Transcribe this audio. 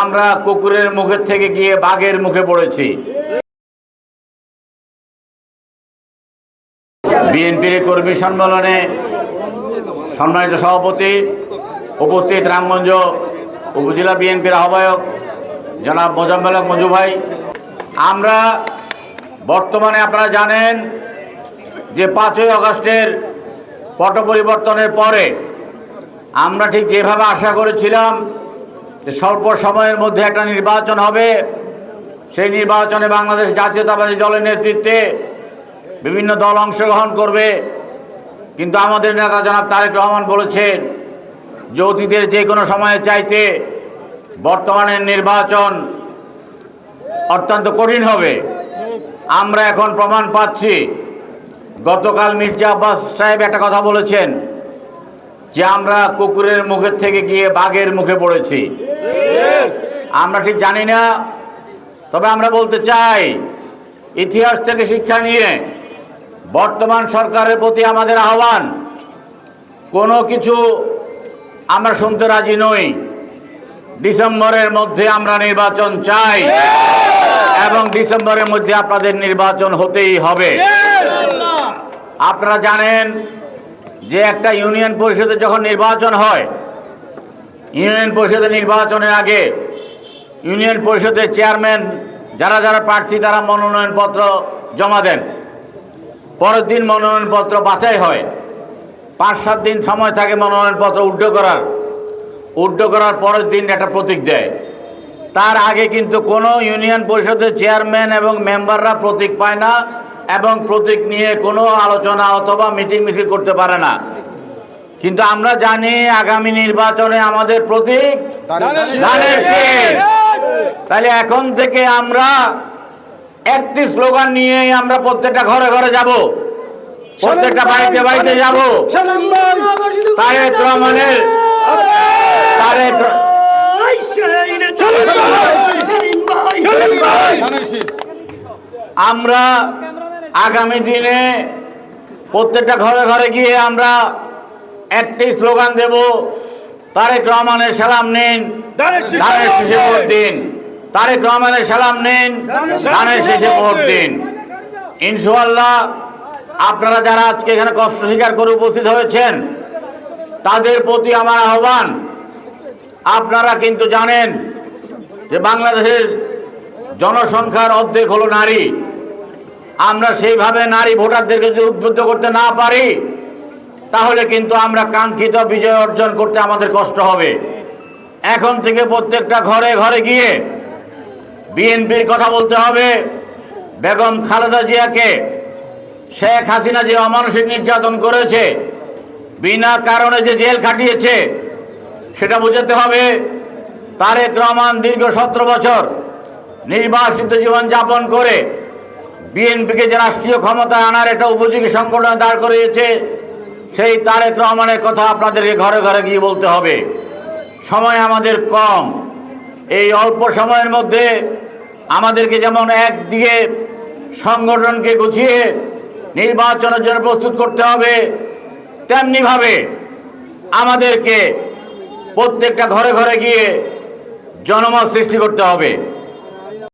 আমরা কুকুরের মুখের থেকে গিয়ে বাঘের মুখে পড়েছি। বিএনপির কর্মী সম্মেলনে সম্মানিত সভাপতি, উপস্থিত রামগঞ্জ উপজেলা বিএনপির আহ্বায়ক জনাব মোজাম্মেল হক মঞ্জু ভাই, আমরা বর্তমানে আপনারা জানেন যে 5ই আগস্টের পট পরিবর্তনের পরে আমরা ঠিক যেভাবে আশা করেছিলাম যে স্বল্প সময়ের মধ্যে একটা নির্বাচন হবে, সেই নির্বাচনে বাংলাদেশ জাতীয়তাবাদী দলের নেতৃত্বে বিভিন্ন দল অংশগ্রহণ করবে। কিন্তু আমাদের নেতা জনাব তারেক রহমান বলেছেন যে অতীতের যে কোনো সময়ের চাইতে বর্তমানের নির্বাচন অত্যন্ত কঠিন হবে। আমরা এখন প্রমাণ পাচ্ছি। গতকাল মির্জা আব্বাস সাহেব একটা কথা বলেছেন যে আমরা কুকুরের মুখের থেকে গিয়ে বাঘের মুখে পড়েছি। আমরা ঠিক জানি না, তবে আমরা বলতে চাই ইতিহাস থেকে শিক্ষা নিয়ে বর্তমান সরকারের প্রতি আমাদের আহ্বান, কোনো কিছু আমরা শুনতে রাজি নই। ডিসেম্বরের মধ্যে আমরা নির্বাচন চাই এবং ডিসেম্বরের মধ্যে আপনাদের নির্বাচন হতেই হবে। আপনারা জানেন যে একটা ইউনিয়ন পরিষদে যখন নির্বাচন হয়, ইউনিয়ন পরিষদের নির্বাচনের আগে ইউনিয়ন পরিষদের চেয়ারম্যান যারা যারা প্রার্থী তারা মনোনয়নপত্র জমা দেন। পরের দিন মনোনয়নপত্র বাছাই হয়। 5-7 দিন সময় থাকে মনোনয়নপত্র উইথড্র করার পরের দিন একটা প্রতীক দেয়। তার আগে কিন্তু কোনো ইউনিয়ন পরিষদের চেয়ারম্যান এবং মেম্বাররা প্রতীক পায় না এবং প্রতীক নিয়ে কোনো আলোচনা অথবা মিটিং মিছিল করতে পারে না। কিন্তু আমরা জানি আগামী নির্বাচনে আমাদের প্রতীক ধানের শীষ। তাহলে এখন থেকে আমরা একটি স্লোগান নিয়ে আমরা প্রত্যেকটা ঘরে ঘরে যাব, প্রত্যেকটা বাড়িতে বাড়িতে যাব। তারেক রহমানের আমরা আগামী দিনে প্রত্যেকটা ঘরে ঘরে গিয়ে আমরা একটি স্লোগান দেব, তারেক রহমানের সালাম নিন, ধানের শীষে ভোট দিন। তারেক রহমানের সালাম নিন, ধানের শীষে ভোট দিন। ইনশাআল্লাহ আপনারা যারা আজকে এখানে কষ্ট স্বীকার করে উপস্থিত হয়েছেন তাদের প্রতি আমার আহ্বান, আপনারা কিন্তু জানেন যে বাংলাদেশের জনসংখ্যার অর্ধেক হলো নারী। আমরা সেইভাবে নারী ভোটারদেরকে যদি উদ্বুদ্ধ করতে না পারি তাহলে কিন্তু আমরা কাঙ্ক্ষিত বিজয় অর্জন করতে আমাদের কষ্ট হবে। এখন থেকে প্রত্যেকটা ঘরে ঘরে গিয়ে বিএনপির কথা বলতে হবে। বেগম খালেদা জিয়াকে শেখ হাসিনা যে অমানসিক নির্যাতন করেছে, বিনা কারণে যে জেল খাটিয়েছে, সেটা বোঝাতে হবে। তারেক রহমান দীর্ঘ 17 বছর নির্বাসিত জীবন যাপন করে বিএনপিকে যে রাষ্ট্রীয় ক্ষমতায় আনার একটা উপযোগী সংগঠন দাঁড় করিয়েছে, সেই তারেক রহমানের কথা আপনাদেরকে ঘরে ঘরে গিয়ে বলতে হবে। সময় আমাদের কম। এই অল্প সময়ের মধ্যে আমাদেরকে যেমন একদিকে সংগঠনকে গুছিয়ে নির্বাচনের জন্য প্রস্তুত করতে হবে, তেমনিভাবে আমাদেরকে প্রত্যেকটা ঘরে ঘরে গিয়ে জনমত সৃষ্টি করতে হবে।